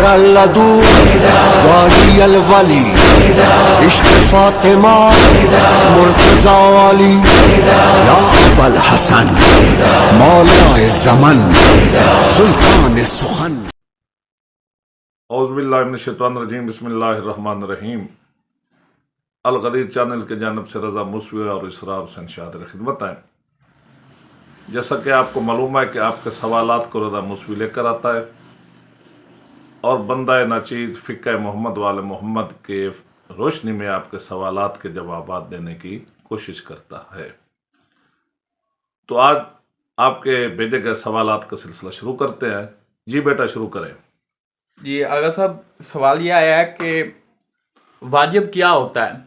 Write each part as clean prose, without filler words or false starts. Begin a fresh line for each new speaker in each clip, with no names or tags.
الدو والی الولی عشق فاطمہ مرتضی والی یا ابا الحسن مولا زمن سلطان سخن.
اعوذ باللہ من الشیطان الرجیم. بسم اللہ الرحمن الرحیم. الغدیر چینل کے جانب سے رضا موسوی اور اسرار حسین شادر خدمت ہیں. جیسا کہ آپ کو معلوم ہے کہ آپ کے سوالات کو رضا موسوی لے کر آتا ہے اور بندہ ناچیز فقہ محمد وال محمد کے روشنی میں آپ کے سوالات کے جوابات دینے کی کوشش کرتا ہے. تو آج آپ کے بھیجے گئے سوالات کا سلسلہ شروع کرتے ہیں. جی بیٹا شروع کریں.
جی آغا صاحب، سوال یہ آیا ہے کہ واجب کیا ہوتا ہے؟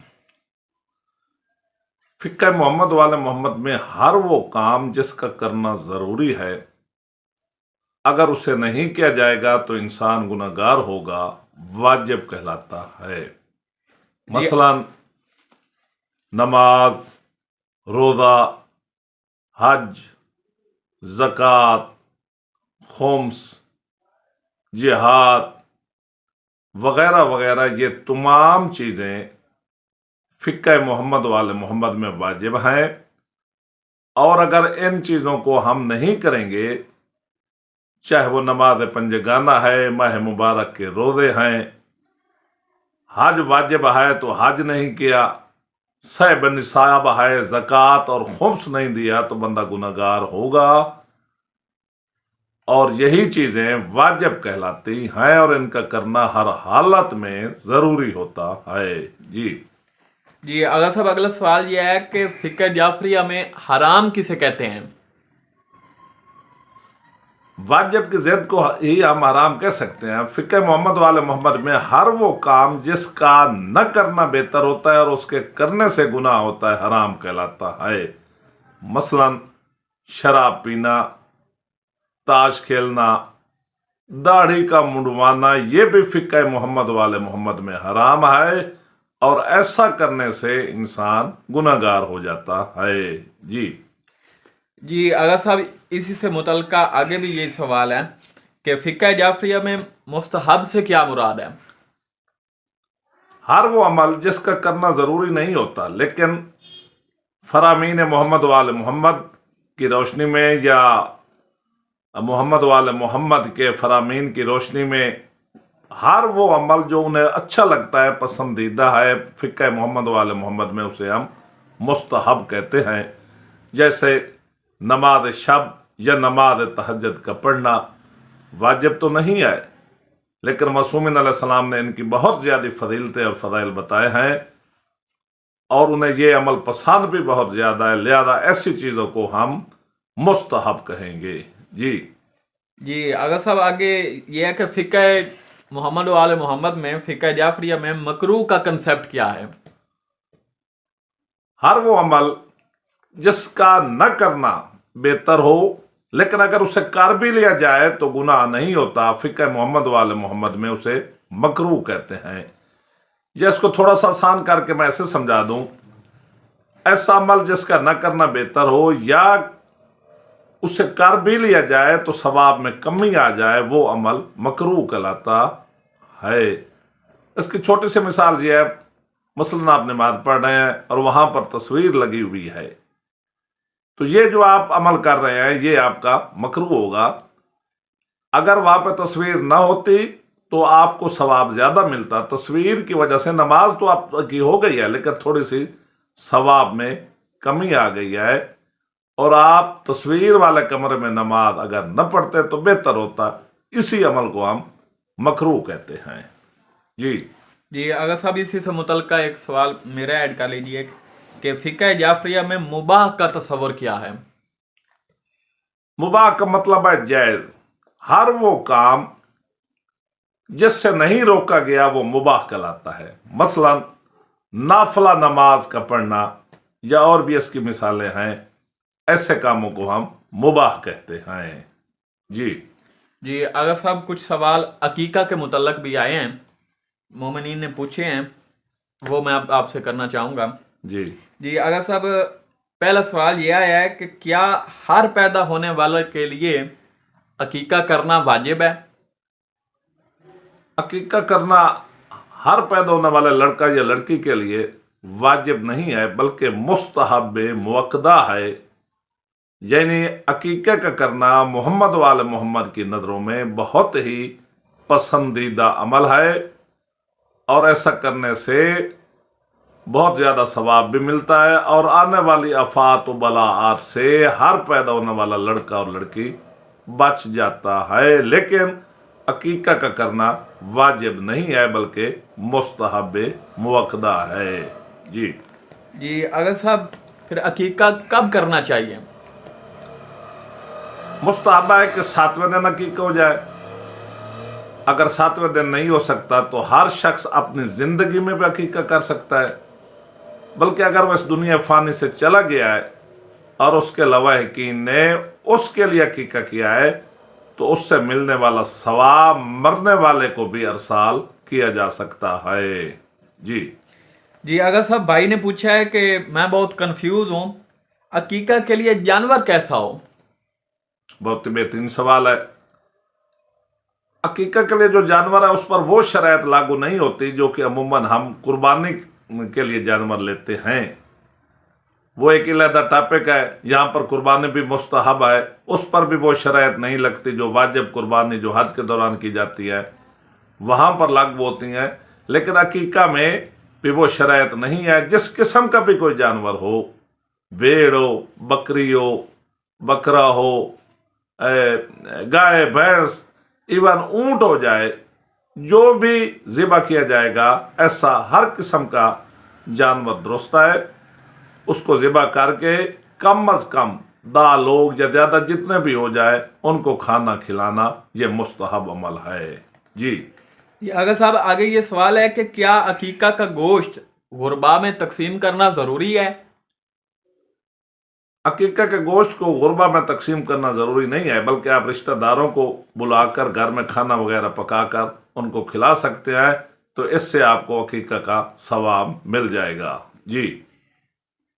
فقہ محمد وال محمد میں ہر وہ کام جس کا کرنا ضروری ہے، اگر اسے نہیں کیا جائے گا تو انسان گناہگار ہوگا، واجب کہلاتا ہے. مثلا نماز، روزہ، حج، زکوٰۃ، خمس، جہاد وغیرہ وغیرہ، یہ تمام چیزیں فقہ محمد وال محمد میں واجب ہیں. اور اگر ان چیزوں کو ہم نہیں کریں گے، چاہے وہ نماز پنجگانہ ہے، ماہ مبارک کے روزے ہیں، حج واجب ہے تو حج نہیں کیا، صحب نصاب ہے، زکوٰۃ اور خمس نہیں دیا تو بندہ گناہگار ہوگا. اور یہی چیزیں واجب کہلاتی ہیں اور ان کا کرنا ہر حالت میں ضروری ہوتا ہے.
جی آغا صاحب، اگلا سوال یہ ہے کہ فقہ جعفریہ میں حرام کسے کہتے ہیں؟
واجب کی ضد کو ہی ہم حرام کہہ سکتے ہیں. فقہ محمد وال محمد میں ہر وہ کام جس کا نہ کرنا بہتر ہوتا ہے اور اس کے کرنے سے گناہ ہوتا ہے، حرام کہلاتا ہے. مثلا شراب پینا، تاش کھیلنا، داڑھی کا منڈوانا، یہ بھی فقہ محمد وال محمد میں حرام ہے اور ایسا کرنے سے انسان گناہگار ہو جاتا ہے.
جی آغا صاحب، اسی سے متعلقہ آگے بھی یہی سوال ہے کہ فقہ جعفریہ میں مستحب سے کیا مراد ہے؟
ہر وہ عمل جس کا کرنا ضروری نہیں ہوتا لیکن فرامین محمد وال محمد کی روشنی میں یا محمد وال محمد کے فرامین کی روشنی میں ہر وہ عمل جو انہیں اچھا لگتا ہے، پسندیدہ ہے، فقہ محمد وال محمد میں اسے ہم مستحب کہتے ہیں. جیسے نماز شب یا نماز تہجد کا پڑھنا واجب تو نہیں ہے، لیکن معصومین علیہ السلام نے ان کی بہت زیادہ فضیلتیں اور فضائل بتائے ہیں اور انہیں یہ عمل پسند بھی بہت زیادہ ہے، لہذا ایسی چیزوں کو ہم مستحب کہیں گے.
جی آغا صاحب، آگے یہ ہے کہ فقہ محمد وال محمد میں، فقہ جعفریہ میں مکروہ کا کنسیپٹ کیا ہے؟
ہر وہ عمل جس کا نہ کرنا بہتر ہو لیکن اگر اسے کر بھی لیا جائے تو گناہ نہیں ہوتا، فقہ محمد وال محمد میں اسے مکروہ کہتے ہیں. یا اس کو تھوڑا سا آسان کر کے میں ایسے سمجھا دوں، ایسا عمل جس کا نہ کرنا بہتر ہو یا اسے کر بھی لیا جائے تو ثواب میں کمی آ جائے، وہ عمل مکروہ کہلاتا ہے. اس کی چھوٹی سی مثال یہ ہے، مثلا آپ نماز پڑھ رہے ہیں اور وہاں پر تصویر لگی ہوئی ہے، تو یہ جو آپ عمل کر رہے ہیں یہ آپ کا مکروہ ہوگا. اگر وہاں پہ تصویر نہ ہوتی تو آپ کو ثواب زیادہ ملتا. تصویر کی وجہ سے نماز تو آپ کی ہو گئی ہے لیکن تھوڑی سی ثواب میں کمی آ گئی ہے، اور آپ تصویر والے کمرے میں نماز اگر نہ پڑھتے تو بہتر ہوتا. اسی عمل کو ہم مکروہ کہتے ہیں.
جی آغا صاحب، اسی سے متعلقہ ایک سوال میرا ایڈ کر لیجیے کہ فقہ جعفریہ میں مباح کا تصور کیا ہے؟
مباح کا مطلب ہے جائز. ہر وہ کام جس سے نہیں روکا گیا وہ مباح کہلاتا ہے. مثلا نافلہ نماز کا پڑھنا یا اور بھی اس کی مثالیں ہیں، ایسے کاموں کو ہم مباح کہتے ہیں.
جی آغا صاحب، کچھ سوال عقیقہ کے متعلق بھی آئے ہیں، مومنین نے پوچھے ہیں، وہ میں آپ سے کرنا چاہوں گا. جی آغا صاحب، پہلا سوال یہ آیا ہے کہ کیا ہر پیدا ہونے والے کے لیے عقیقہ کرنا واجب ہے؟
عقیقہ کرنا ہر پیدا ہونے والے لڑکا یا لڑکی کے لیے واجب نہیں ہے بلکہ مستحب موقدہ ہے، یعنی عقیقہ کا کرنا محمد وال محمد کی نظروں میں بہت ہی پسندیدہ عمل ہے، اور ایسا کرنے سے بہت زیادہ ثواب بھی ملتا ہے، اور آنے والی آفات و بلاءات سے ہر پیدا ہونے والا لڑکا اور لڑکی بچ جاتا ہے۔ لیکن عقیقہ کا کرنا واجب نہیں ہے بلکہ مستحب موقدہ ہے۔
جی اگر صاحب پھر عقیقہ کب کرنا چاہیے؟
مستحب ہے کہ 7ویں دن عقیقہ ہو جائے۔ اگر 7ویں دن نہیں ہو سکتا تو ہر شخص اپنی زندگی میں بھی عقیقہ کر سکتا ہے، بلکہ اگر وہ اس دنیا فانی سے چلا گیا ہے اور اس کے لواحقین نے اس کے لیے عقیقہ کیا ہے تو اس سے ملنے والا ثواب مرنے والے کو بھی ارسال کیا جا سکتا ہے۔
جی اگر صاحب بھائی نے پوچھا ہے کہ میں بہت کنفیوز ہوں، عقیقہ کے لیے جانور کیسا ہو؟
بہت بہترین سوال ہے۔ عقیقہ کے لیے جو جانور ہے اس پر وہ شرائط لاگو نہیں ہوتی جو کہ عموماً ہم قربانی کے لیے جانور لیتے ہیں۔ وہ ایک علیحدہ ٹاپک ہے، یہاں پر قربانی بھی مستحب ہے، اس پر بھی وہ شرائط نہیں لگتی جو واجب قربانی جو حج کے دوران کی جاتی ہے وہاں پر لاگو ہوتی ہیں۔ لیکن عقیقہ میں بھی وہ شرائط نہیں ہے، جس قسم کا بھی کوئی جانور ہو، بھیڑ ہو، بکری ہو، بکرا ہو، گائے، بھینس، ایون اونٹ ہو جائے، جو بھی ذبح کیا جائے گا ایسا ہر قسم کا جانور درست ہے، اس کو ذبح کر کے کم از کم 10 لوگ یا زیادہ جتنے بھی ہو جائے ان کو کھانا کھلانا یہ مستحب عمل ہے۔
اگر صاحب آگے یہ سوال ہے کہ کیا عقیقہ کا گوشت غربا میں تقسیم کرنا ضروری ہے؟
عقیقہ کے گوشت کو غربا میں تقسیم کرنا ضروری نہیں ہے، بلکہ آپ رشتہ داروں کو بلا کر گھر میں کھانا وغیرہ پکا کر ان کو کھلا سکتے ہیں، تو اس سے آپ کو عقیقہ کا ثواب مل جائے گا۔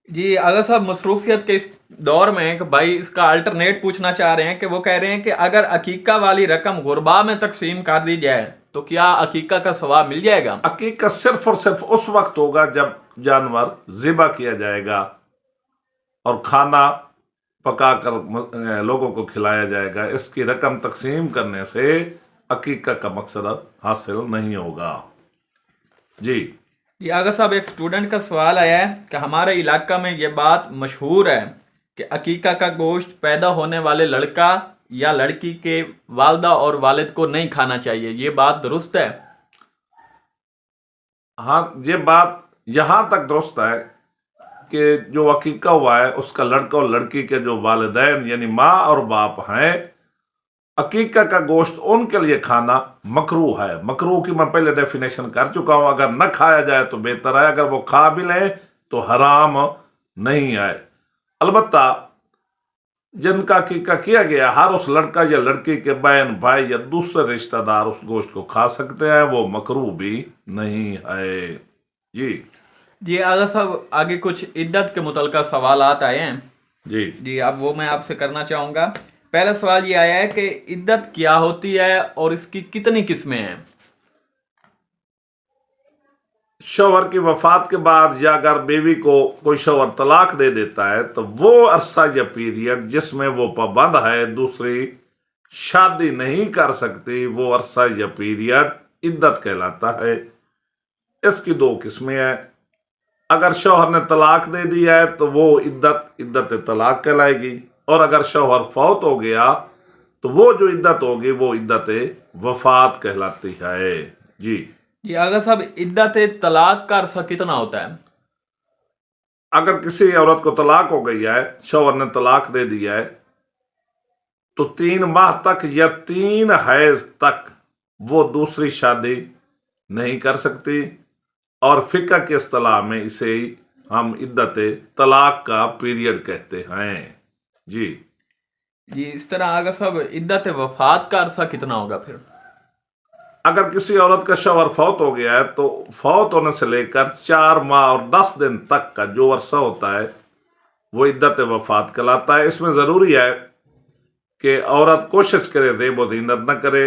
جی اگر صاحب مصروفیت کے اس دور میں کہ بھائی اس کا الٹرنیٹ پوچھنا چاہ رہے ہیں کہ وہ کہہ رہے ہیں کہ اگر عقیقہ والی رقم غربا میں تقسیم کر دی جائے تو کیا عقیقہ کا ثواب مل جائے گا؟
عقیقہ صرف اور صرف اس وقت ہوگا جب جانور ذبح کیا جائے گا اور کھانا پکا کر لوگوں کو کھلایا جائے گا۔ اس کی رقم تقسیم کرنے سے عقیقہ کا مقصد حاصل نہیں ہوگا۔
جی اگر صاحب ایک اسٹوڈنٹ کا سوال آیا ہے کہ ہمارے علاقہ میں یہ بات مشہور ہے کہ عقیقہ کا گوشت پیدا ہونے والے لڑکا یا لڑکی کے والدہ اور والد کو نہیں کھانا چاہیے، یہ بات درست ہے؟
ہاں، یہ بات یہاں تک درست ہے کہ جو عقیقہ ہوا ہے اس کا لڑکا اور لڑکی کے جو والدین یعنی ماں اور باپ ہیں، عقیقہ کا گوشت ان کے لیے کھانا مکروہ ہے۔ مکروہ کی میں پہلے ڈیفینیشن کر چکا ہوں، اگر نہ کھایا جائے تو بہتر ہے، اگر وہ کھا بھی لیں تو حرام نہیں ہے۔ البتہ جن کا عقیقہ کیا گیا ہر اس لڑکا یا لڑکی کے بہن بھائی یا دوسرے رشتہ دار اس گوشت کو کھا سکتے ہیں، وہ مکروہ بھی نہیں ہے۔
جی اگر صاحب آگے کچھ عدت کے متعلقہ سوالات آئے ہیں۔ جی اب وہ میں آپ سے کرنا چاہوں گا۔ پہلا سوال یہ آیا ہے کہ عدت کیا ہوتی ہے اور اس کی کتنی قسمیں ہیں؟
شوہر کی وفات کے بعد یا اگر بیوی کو کوئی شوہر طلاق دے دیتا ہے تو وہ عرصہ یا پیریڈ جس میں وہ پابند ہے دوسری شادی نہیں کر سکتی، وہ عرصہ یا پیریڈ عدت کہلاتا ہے۔ اس کی 2 قسمیں ہیں۔ اگر شوہر نے طلاق دے دیا ہے تو وہ عدت طلاق کہلائے گی، اور اگر شوہر فوت ہو گیا تو وہ جو عدت ہوگی وہ عدت وفات کہلاتی ہے۔ جی
اگر صاحب عدت طلاق کا عرصہ کتنا ہوتا ہے؟
اگر کسی عورت کو طلاق ہو گئی ہے، شوہر نے طلاق دے دیا ہے، تو 3 ماہ تک یا 3 حیض تک وہ دوسری شادی نہیں کر سکتی، اور فقہ کے اصطلاح میں اسے ہم عدت طلاق کا پیریڈ کہتے ہیں۔ جی
اس طرح اگر صاحب عدت وفات کا عرصہ کتنا ہوگا پھر؟
اگر کسی عورت کا شوہر فوت ہو گیا ہے تو فوت ہونے سے لے کر 4 ماہ اور 10 دن تک کا جو عرصہ ہوتا ہے وہ عدت وفات کہلاتا ہے۔ اس میں ضروری ہے کہ عورت کوشش کرے ریب و زینت نہ کرے،